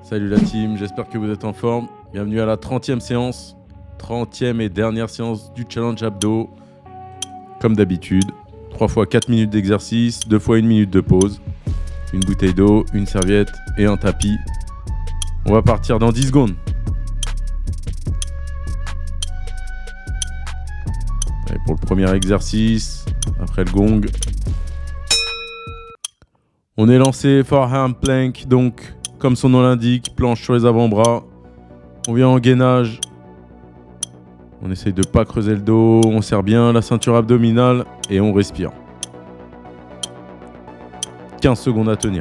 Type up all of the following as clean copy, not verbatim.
Salut la team, j'espère que vous êtes en forme. Bienvenue à la 30e séance, 30e et dernière séance du challenge abdos. Comme d'habitude, 3 fois 4 minutes d'exercice, 2 fois 1 minute de pause, une bouteille d'eau, une serviette et un tapis. On va partir dans 10 secondes. Allez, pour le premier exercice, après le gong, on est lancé forehand plank, donc comme son nom l'indique, planche sur les avant-bras. On vient en gainage. On essaye de ne pas creuser le dos. On serre bien la ceinture abdominale et on respire. 15 secondes à tenir.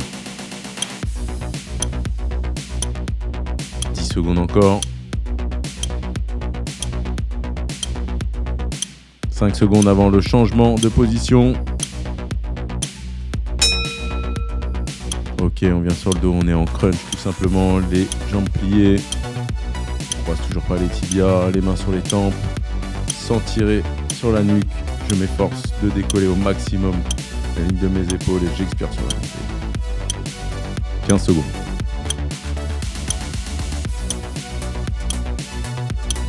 10 secondes encore. 5 secondes avant le changement de position. Ok, on vient sur le dos, on est en crunch tout simplement, les jambes pliées. On croise toujours pas les tibias, les mains sur les tempes, sans tirer sur la nuque. Je m'efforce de décoller au maximum la ligne de mes épaules et j'expire sur la montée. 15 secondes.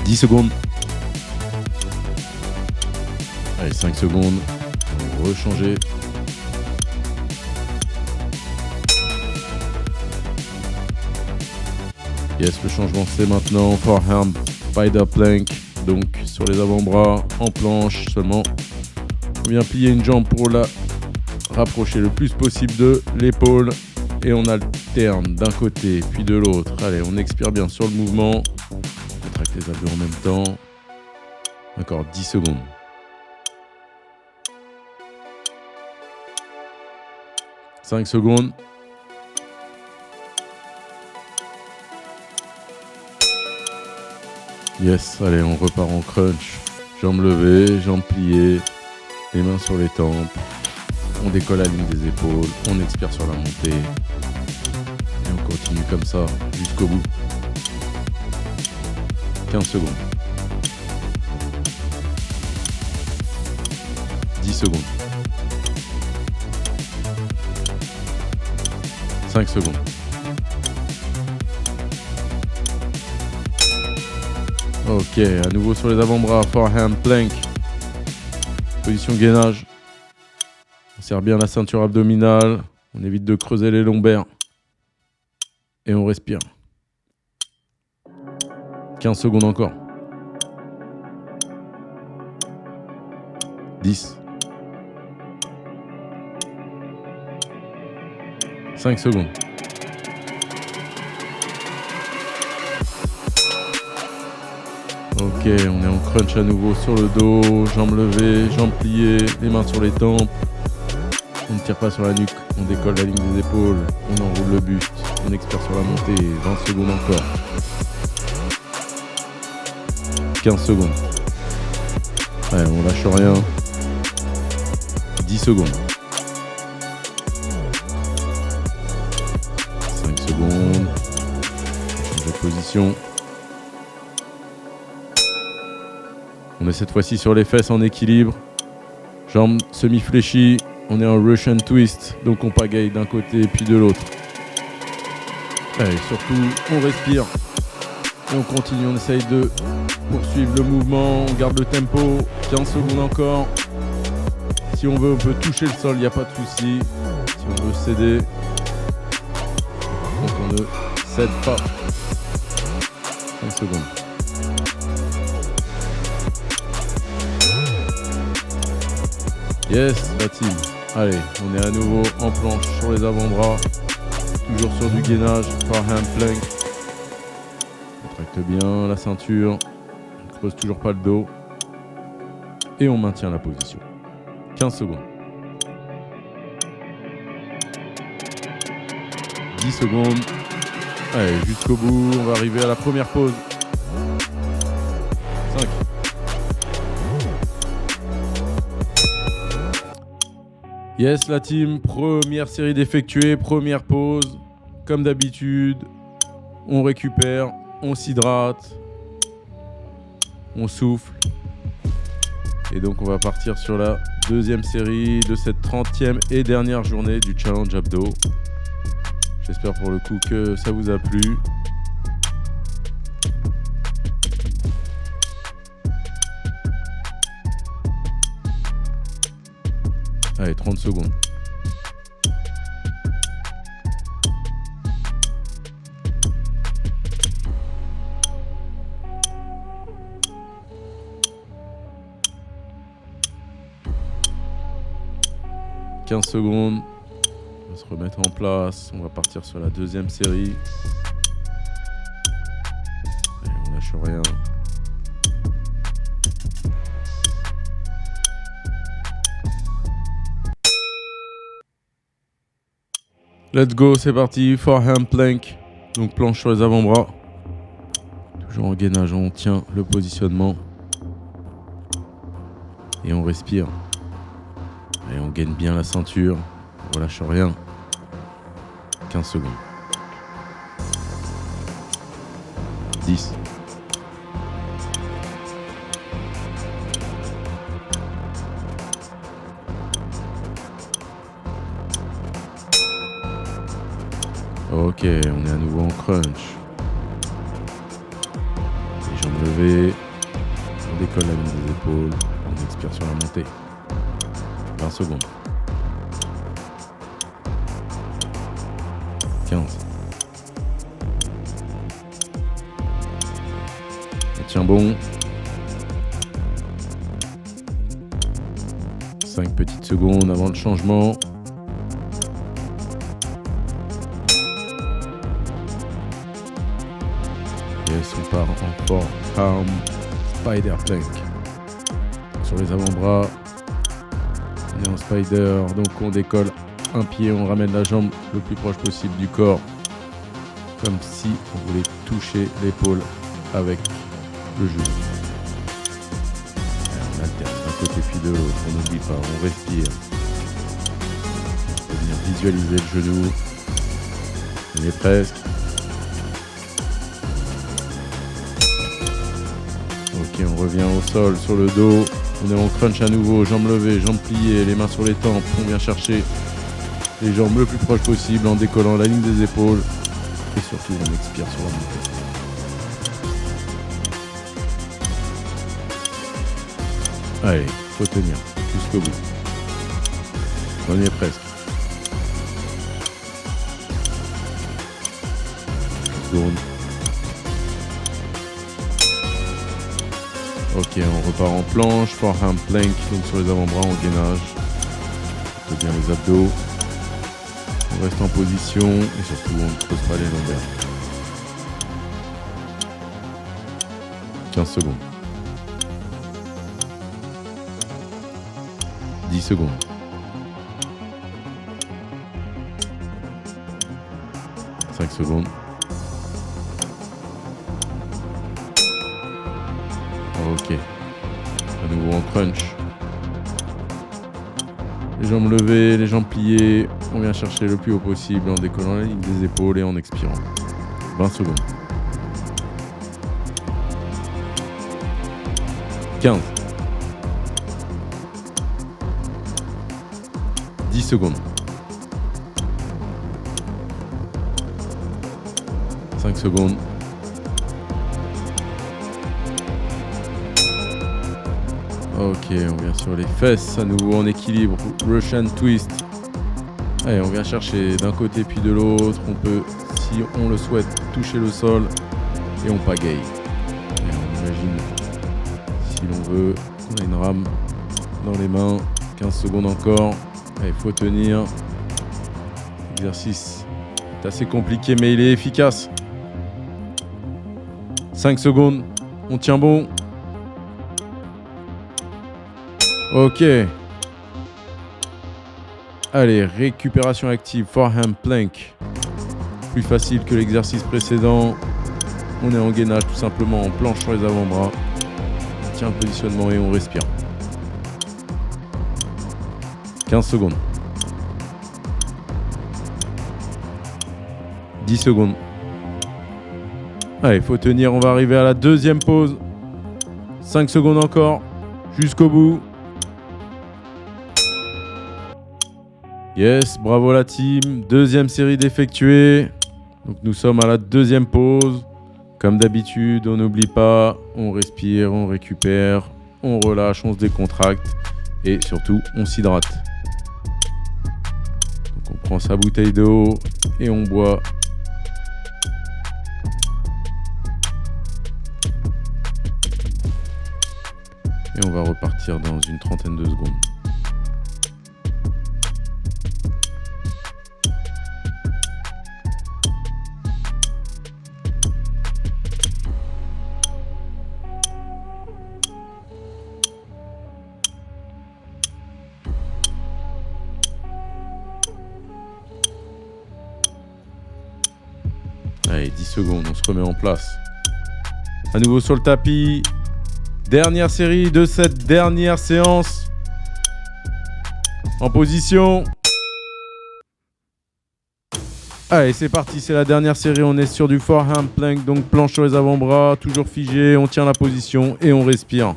10 secondes. Allez, 5 secondes. On va rechanger. Yes, le changement c'est maintenant. Forehand spider plank. Donc sur les avant-bras, en planche seulement. On vient plier une jambe pour la rapprocher le plus possible de l'épaule. Et on alterne d'un côté puis de l'autre. Allez, on expire bien sur le mouvement. On contracte les abdos en même temps. Encore 10 secondes. 5 secondes. Yes, allez, on repart en crunch. Jambes levées, jambes pliées, les mains sur les tempes. On décolle la ligne des épaules, on expire sur la montée. Et on continue comme ça jusqu'au bout. 15 secondes. 10 secondes. 5 secondes. Ok, à nouveau sur les avant-bras, forehand plank. Position gainage. On serre bien la ceinture abdominale. On évite de creuser les lombaires. Et on respire. 15 secondes encore. 10. 5 secondes. Ok, on est en crunch à nouveau sur le dos, jambes levées, jambes pliées, les mains sur les tempes. On ne tire pas sur la nuque, on décolle la ligne des épaules, on enroule le buste, on expire sur la montée, 20 secondes encore. 15 secondes. Ouais, on lâche rien. 10 secondes. 5 secondes. Change de position. On est cette fois-ci sur les fesses en équilibre. Jambes semi-fléchies. On est en Russian twist. Donc on pagaille d'un côté puis de l'autre. Allez, surtout, on respire. Et on continue. On essaye de poursuivre le mouvement. On garde le tempo. 15 secondes encore. Si on veut, on peut toucher le sol. Il n'y a pas de souci. Si on veut céder. Donc on ne cède pas. 5 secondes. Yes, la team. Allez, on est à nouveau en planche sur les avant-bras. Toujours sur du gainage, forehand plank. On contracte bien la ceinture. On ne creuse toujours pas le dos. Et on maintient la position. 15 secondes. 10 secondes. Allez, jusqu'au bout. On va arriver à la première pause. 5. Yes, la team, première série d'effectuer, première pause. Comme d'habitude, on récupère, on s'hydrate, on souffle. Et donc, on va partir sur la deuxième série de cette 30e et dernière journée du challenge abdos. J'espère pour le coup que ça vous a plu. Allez, 30 secondes. « 15 secondes. On va se remettre en place. On va partir sur la deuxième série. Allez, on lâche rien. Let's go, c'est parti. Forehand plank. Donc planche sur les avant-bras. Toujours en gainage, on tient le positionnement. Et on respire. Et on gaine bien la ceinture. On relâche rien. 15 secondes. 10. Ok, on est à nouveau en crunch. Les jambes levées. On décolle la ligne des épaules. On expire sur la montée. 20 secondes. 15. On tient bon. 5 petites secondes avant le changement. Yes, on part en forearm spider plank. Sur les avant-bras. On est en spider, donc on décolle un pied, on ramène la jambe le plus proche possible du corps, comme si on voulait toucher l'épaule avec le genou. On alterne d'un côté puis de l'autre, on n'oublie pas, on respire. On peut venir visualiser le genou. On y est presque. Ok, on revient au sol, sur le dos. On est en crunch à nouveau, jambes levées, jambes pliées, les mains sur les tempes. On vient chercher les jambes le plus proche possible en décollant la ligne des épaules. Et surtout, on expire sur la montée. Allez, faut tenir jusqu'au bout. On y est presque. 10 secondes. Ok, on repart en planche, forehand plank, donc sur les avant-bras en gainage. On fait bien les abdos. On reste en position et surtout on ne pose pas les lombaires. 15 secondes. 10 secondes. 5 secondes. Ok. À nouveau en crunch. Les jambes levées, les jambes pliées. On vient chercher le plus haut possible en décollant la ligne des épaules et en expirant. 20 secondes. 15. 10 secondes. 5 secondes. Ok, on vient sur les fesses, à nouveau en équilibre, Russian twist. Allez, on vient chercher d'un côté puis de l'autre. On peut, si on le souhaite, toucher le sol et on pagaille. Et on imagine, si l'on veut, on a une rame dans les mains. 15 secondes encore. Allez, faut tenir. L'exercice est assez compliqué, mais il est efficace. 5 secondes, on tient bon. Ok. Allez, récupération active, forehand plank. Plus facile que l'exercice précédent. On est en gainage tout simplement, en planche sur les avant-bras. On tient le positionnement et on respire. 15 secondes. 10 secondes. Allez, faut tenir, on va arriver à la deuxième pause. 5 secondes encore, jusqu'au bout. Yes, bravo la team. Deuxième série d'effectuer. Donc nous sommes à la deuxième pause. Comme d'habitude, on n'oublie pas, on respire, on récupère, on relâche, on se décontracte et surtout, on s'hydrate. Donc on prend sa bouteille d'eau et on boit. Et on va repartir dans une trentaine de secondes. Allez, 10 secondes, on se remet en place. À nouveau sur le tapis. Dernière série de cette dernière séance. En position. Allez, c'est parti, c'est la dernière série. On est sur du forehand plank, donc planche sur les avant-bras, toujours figé. On tient la position et on respire.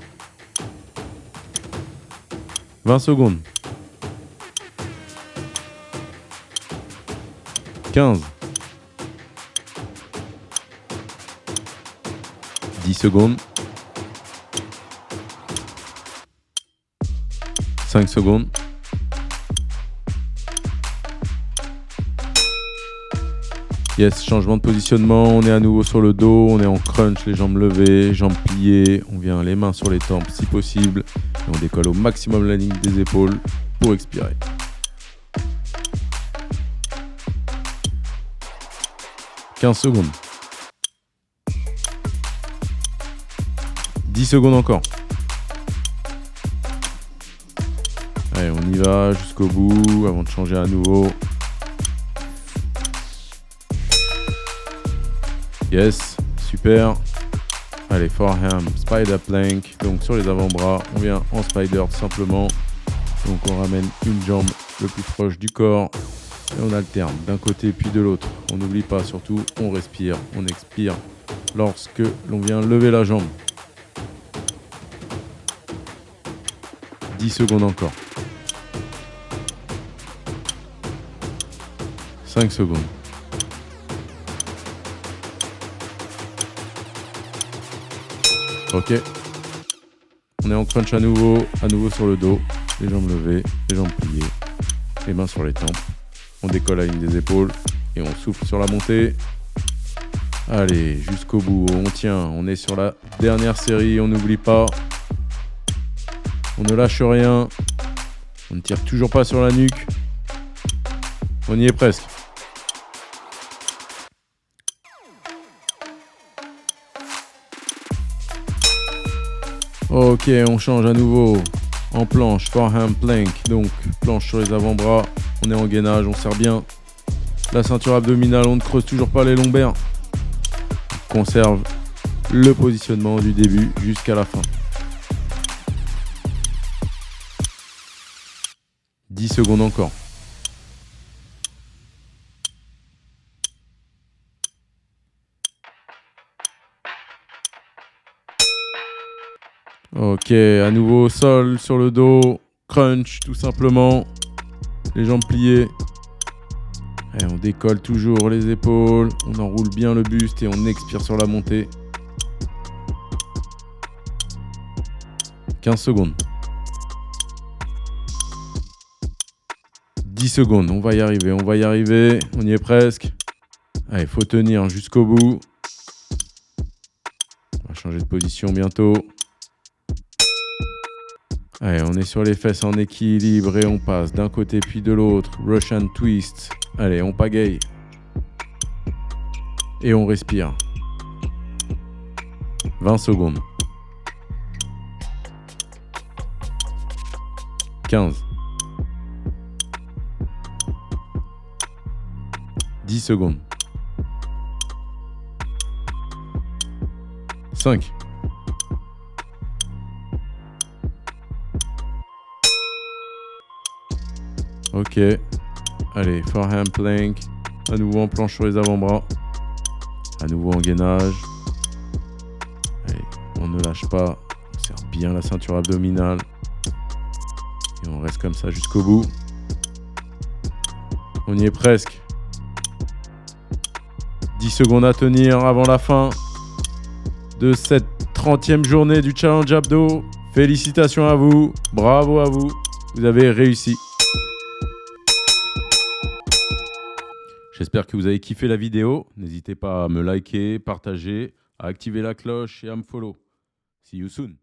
20 secondes. 15. 10 secondes. 5 secondes. Yes, changement de positionnement. On est à nouveau sur le dos. On est en crunch, les jambes levées, jambes pliées. On vient les mains sur les tempes si possible. Et on décolle au maximum la ligne des épaules pour expirer. « 15 secondes. 10 secondes encore. Allez, on y va jusqu'au bout avant de changer à nouveau. Yes, super. Allez, forehand, spider plank. Donc sur les avant-bras, on vient en spider tout simplement. Donc on ramène une jambe le plus proche du corps. Et on alterne d'un côté puis de l'autre. On n'oublie pas surtout, on respire, on expire lorsque l'on vient lever la jambe. 10 secondes encore. 5 secondes. Ok. On est en crunch à nouveau sur le dos. Les jambes levées, les jambes pliées, les mains sur les tempes. On décolle la ligne des épaules et on souffle sur la montée. Allez, jusqu'au bout, on tient. On est sur la dernière série, on n'oublie pas. On ne lâche rien. On ne tire toujours pas sur la nuque. On y est presque. Ok, on change à nouveau en planche, forehand plank. Donc, planche sur les avant-bras. On est en gainage, on serre bien la ceinture abdominale. On ne creuse toujours pas les lombaires. On conserve le positionnement du début jusqu'à la fin. 10 secondes encore. Ok, à nouveau au sol, sur le dos, crunch tout simplement, les jambes pliées. Et on décolle toujours les épaules, on enroule bien le buste et on expire sur la montée. 15 secondes. 10 secondes, on va y arriver, on y est presque. Allez, faut tenir jusqu'au bout. On va changer de position bientôt. Allez, on est sur les fesses en équilibre et on passe d'un côté puis de l'autre. Russian twist. Allez, on pagaille. Et on respire. 20 secondes. 15. 10 secondes. 5. Ok. Allez, forehand plank. À nouveau en planche sur les avant-bras. À nouveau en gainage. Allez, on ne lâche pas. On serre bien la ceinture abdominale. Et on reste comme ça jusqu'au bout. On y est presque. 10 secondes à tenir avant la fin de cette 30e journée du challenge abdo. Félicitations à vous, bravo à vous, vous avez réussi. J'espère que vous avez kiffé la vidéo. N'hésitez pas à me liker, partager, à activer la cloche et à me follow. See you soon.